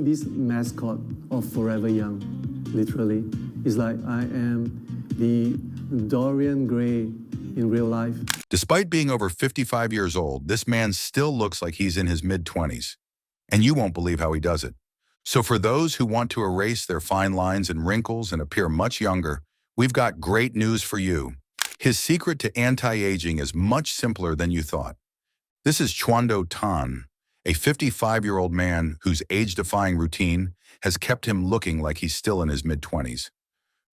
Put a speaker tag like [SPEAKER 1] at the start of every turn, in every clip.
[SPEAKER 1] this mascot of Forever Young, literally. It's like I am the Dorian Gray in real life.
[SPEAKER 2] Despite being over 55 years old, this man still looks like he's in his mid-20s. And you won't believe how he does it. So for those who want to erase their fine lines and wrinkles and appear much younger, we've got great news for you. His secret to anti-aging is much simpler than you thought. This is Chuando Tan, a 55-year-old man whose age-defying routine has kept him looking like he's still in his mid-20s.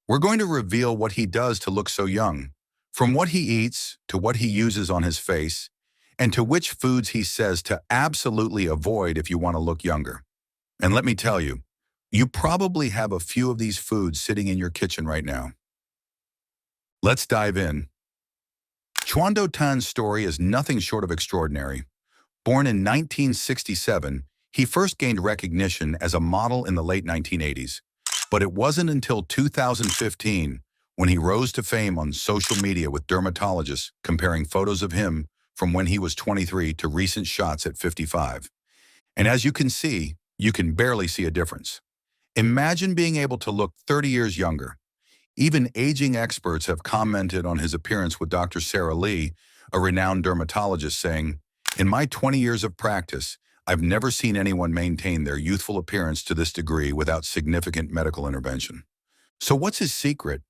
[SPEAKER 2] We're going to reveal what he does to look so young, from what he eats to what he uses on his face, and to which foods he says to absolutely avoid if you want to look younger. And let me tell you, you probably have a few of these foods sitting in your kitchen right now. Let's dive in. Chaundo Tan's story is nothing short of extraordinary. Born in 1967, he first gained recognition as a model in the late 1980s. But it wasn't until 2015 when he rose to fame on social media with dermatologists comparing photos of him from when he was 23 to recent shots at 55. And as you can see, you can barely see a difference. Imagine being able to look 30 years younger. Even aging experts have commented on his appearance, with Dr. Sarah Lee, a renowned dermatologist, saying, "In my 20 years of practice, I've never seen anyone maintain their youthful appearance to this degree without significant medical intervention." So what's his secret?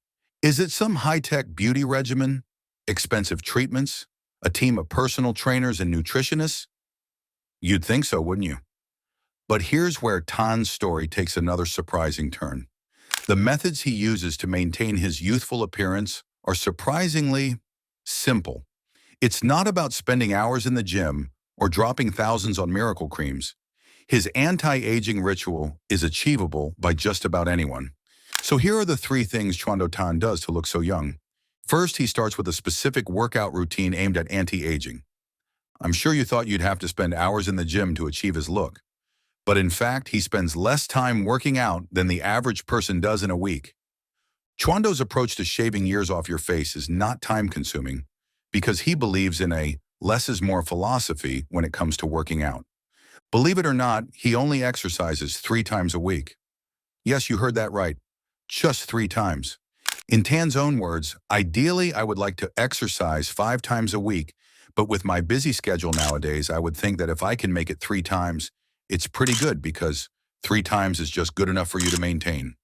[SPEAKER 2] Is it some high-tech beauty regimen, expensive treatments, a team of personal trainers and nutritionists? You'd think so, wouldn't you? But here's where Tan's story takes another surprising turn. The methods he uses to maintain his youthful appearance are surprisingly simple. It's not about spending hours in the gym or dropping thousands on miracle creams. His anti-aging ritual is achievable by just about anyone. So here are the 3 things Chuando Tan does to look so young. First, he starts with a specific workout routine aimed at anti-aging. I'm sure you thought you'd have to spend hours in the gym to achieve his look. But in fact, he spends less time working out than the average person does in a week. Chuando's approach to shaving years off your face is not time-consuming because he believes in a less is more philosophy when it comes to working out. Believe it or not, he only exercises 3 times a week. Yes, you heard that right. Just 3 times. In Tan's own words, ideally, I would like to exercise 5 times a week, but with my busy schedule nowadays, I would think that if I can make it 3 times, it's pretty good because 3 times is just good enough for you to maintain.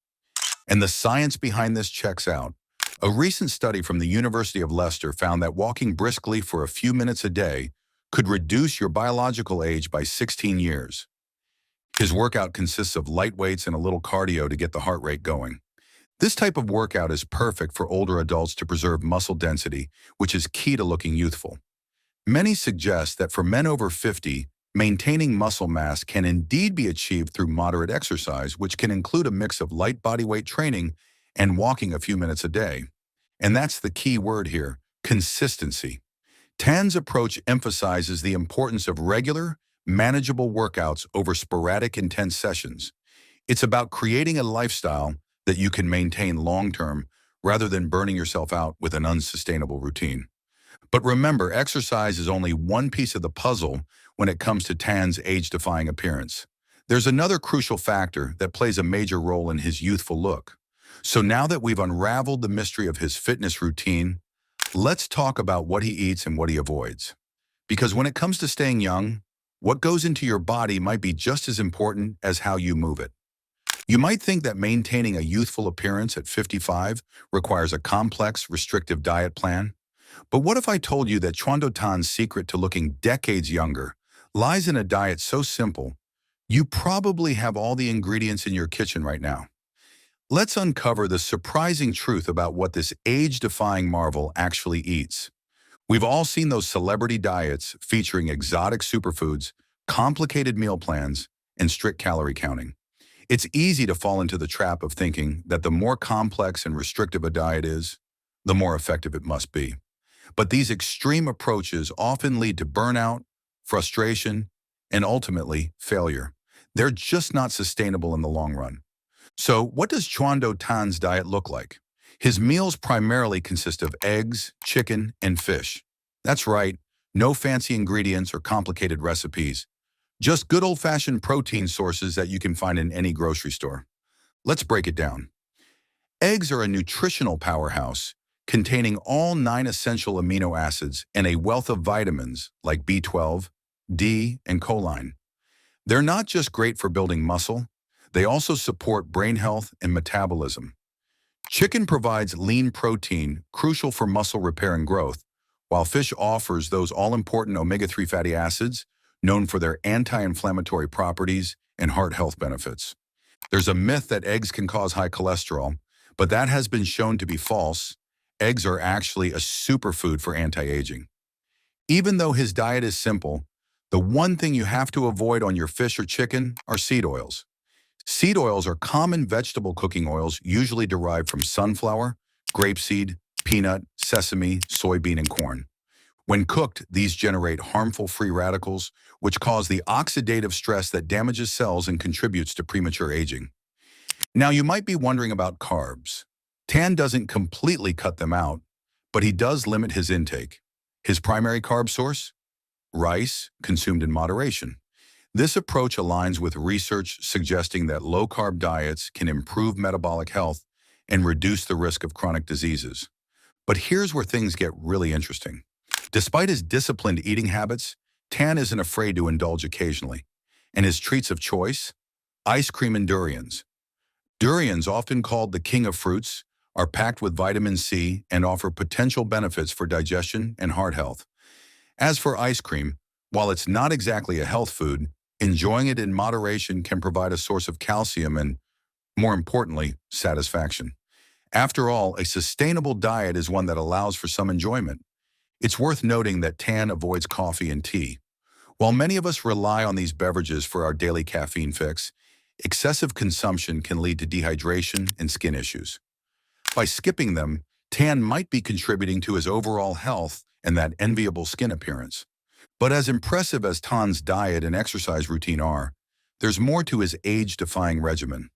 [SPEAKER 2] And the science behind this checks out. A recent study from the University of Leicester found that walking briskly for a few minutes a day could reduce your biological age by 16 years. His workout consists of light weights and a little cardio to get the heart rate going. This type of workout is perfect for older adults to preserve muscle density, which is key to looking youthful. Many suggest that for men over 50, maintaining muscle mass can indeed be achieved through moderate exercise, which can include a mix of light body weight training and walking a few minutes a day. And that's the key word here, consistency. Tan's approach emphasizes the importance of regular, manageable workouts over sporadic, intense sessions. It's about creating a lifestyle that you can maintain long-term rather than burning yourself out with an unsustainable routine. But remember, exercise is only one piece of the puzzle when it comes to Tan's age-defying appearance. There's another crucial factor that plays a major role in his youthful look. So now that we've unraveled the mystery of his fitness routine, let's talk about what he eats and what he avoids. Because when it comes to staying young, what goes into your body might be just as important as how you move it. You might think that maintaining a youthful appearance at 55 requires a complex, restrictive diet plan. But what if I told you that Chuando Tan's secret to looking decades younger lies in a diet so simple, you probably have all the ingredients in your kitchen right now? Let's uncover the surprising truth about what this age-defying marvel actually eats. We've all seen those celebrity diets featuring exotic superfoods, complicated meal plans, and strict calorie counting. It's easy to fall into the trap of thinking that the more complex and restrictive a diet is, the more effective it must be. But these extreme approaches often lead to burnout, frustration, and ultimately failure. They're just not sustainable in the long run. So what does Chuando Tan's diet look like? His meals primarily consist of eggs, chicken, and fish. That's right, no fancy ingredients or complicated recipes. Just good old-fashioned protein sources that you can find in any grocery store. Let's break it down. Eggs are a nutritional powerhouse containing all 9 essential amino acids and a wealth of vitamins like B12, D, and choline. They're not just great for building muscle, they also support brain health and metabolism. Chicken provides lean protein, crucial for muscle repair and growth, while fish offers those all-important omega-3 fatty acids, known for their anti-inflammatory properties and heart health benefits. There's a myth that eggs can cause high cholesterol, but that has been shown to be false. Eggs are actually a superfood for anti-aging. Even though his diet is simple, the one thing you have to avoid on your fish or chicken are seed oils. Seed oils are common vegetable cooking oils usually derived from sunflower, grapeseed, peanut, sesame, soybean, and corn. When cooked, these generate harmful free radicals, which cause the oxidative stress that damages cells and contributes to premature aging. Now, you might be wondering about carbs. Tan doesn't completely cut them out, but he does limit his intake. His primary carb source? Rice, consumed in moderation. This approach aligns with research suggesting that low-carb diets can improve metabolic health and reduce the risk of chronic diseases. But here's where things get really interesting. Despite his disciplined eating habits, Tan isn't afraid to indulge occasionally. And his treats of choice? Ice cream and durians. Durians, often called the king of fruits, are packed with vitamin C and offer potential benefits for digestion and heart health. As for ice cream, while it's not exactly a health food, enjoying it in moderation can provide a source of calcium and, more importantly, satisfaction. After all, a sustainable diet is one that allows for some enjoyment. It's worth noting that Tan avoids coffee and tea. While many of us rely on these beverages for our daily caffeine fix, excessive consumption can lead to dehydration and skin issues. By skipping them, Tan might be contributing to his overall health and that enviable skin appearance. But as impressive as Tan's diet and exercise routine are, there's more to his age-defying regimen.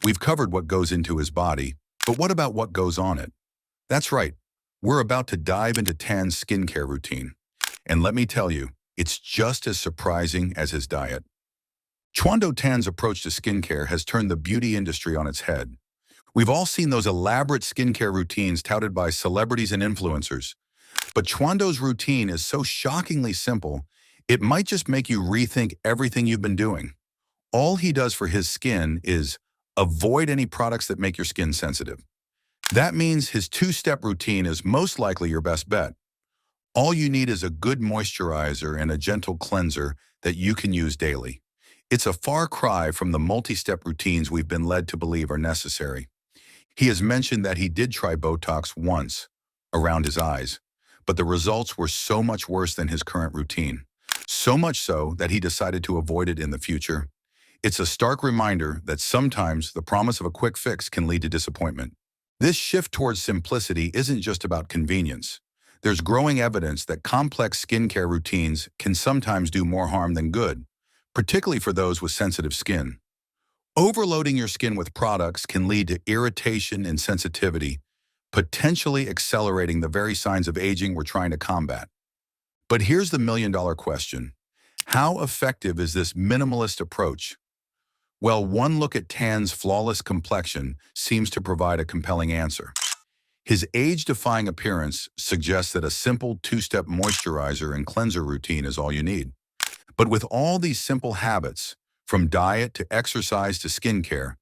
[SPEAKER 2] We've covered what goes into his body, but what about what goes on it? That's right, we're about to dive into Tan's skincare routine. And let me tell you, it's just as surprising as his diet. Chuando Tan's approach to skincare has turned the beauty industry on its head. We've all seen those elaborate skincare routines touted by celebrities and influencers. But Chuando's routine is so shockingly simple, it might just make you rethink everything you've been doing. All he does for his skin is avoid any products that make your skin sensitive. That means his two-step routine is most likely your best bet. All you need is a good moisturizer and a gentle cleanser that you can use daily. It's a far cry from the multi-step routines we've been led to believe are necessary. He has mentioned that he did try Botox once, around his eyes, but the results were so much worse than his current routine. So much so that he decided to avoid it in the future. It's a stark reminder that sometimes the promise of a quick fix can lead to disappointment. This shift towards simplicity isn't just about convenience. There's growing evidence that complex skincare routines can sometimes do more harm than good, particularly for those with sensitive skin. Overloading your skin with products can lead to irritation and sensitivity, potentially accelerating the very signs of aging we're trying to combat. But here's the million-dollar question. How effective is this minimalist approach? Well, one look at Tan's flawless complexion seems to provide a compelling answer. His age-defying appearance suggests that a simple two-step moisturizer and cleanser routine is all you need. But with all these simple habits, from diet to exercise to skincare,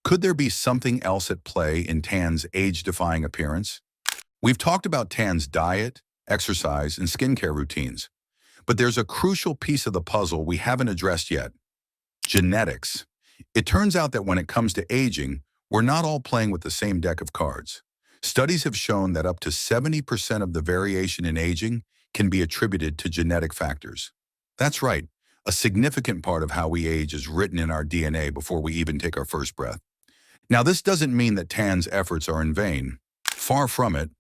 [SPEAKER 2] could there be something else at play in Tan's age-defying appearance? We've talked about Tan's diet, exercise, and skincare routines, but there's a crucial piece of the puzzle we haven't addressed yet: genetics. It turns out that when it comes to aging, we're not all playing with the same deck of cards. Studies have shown that up to 70% of the variation in aging can be attributed to genetic factors. That's right, a significant part of how we age is written in our DNA before we even take our first breath. Now, this doesn't mean that Tan's efforts are in vain. Far from it,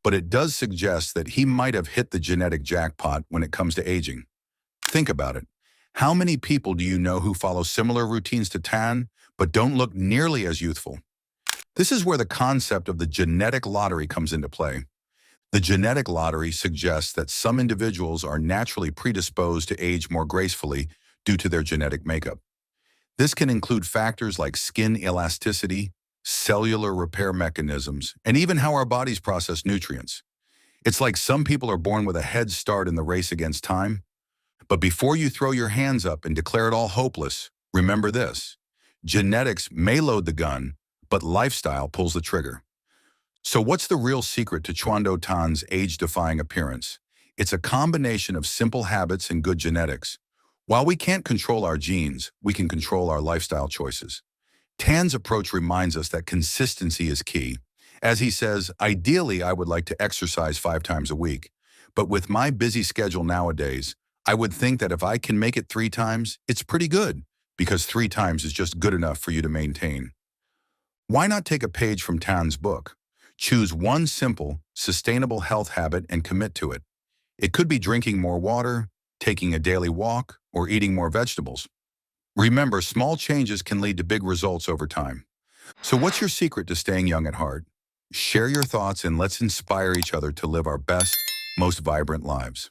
[SPEAKER 2] but it does suggest that he might have hit the genetic jackpot when it comes to aging. Think about it. How many people do you know who follow similar routines to Tan, but don't look nearly as youthful? This is where the concept of the genetic lottery comes into play. The genetic lottery suggests that some individuals are naturally predisposed to age more gracefully due to their genetic makeup. This can include factors like skin elasticity, cellular repair mechanisms, and even how our bodies process nutrients. It's like some people are born with a head start in the race against time. But before you throw your hands up and declare it all hopeless, remember this. Genetics may load the gun, but lifestyle pulls the trigger. So what's the real secret to Chuando Tan's age-defying appearance? It's a combination of simple habits and good genetics. While we can't control our genes, we can control our lifestyle choices. Tan's approach reminds us that consistency is key. As he says, ideally, I would like to exercise 5 times a week. But with my busy schedule nowadays, I would think that if I can make it 3 times, it's pretty good, because 3 times is just good enough for you to maintain. Why not take a page from Tan's book? Choose one simple, sustainable health habit and commit to it. It could be drinking more water, taking a daily walk, or eating more vegetables. Remember, small changes can lead to big results over time. So what's your secret to staying young at heart? Share your thoughts and let's inspire each other to live our best, most vibrant lives.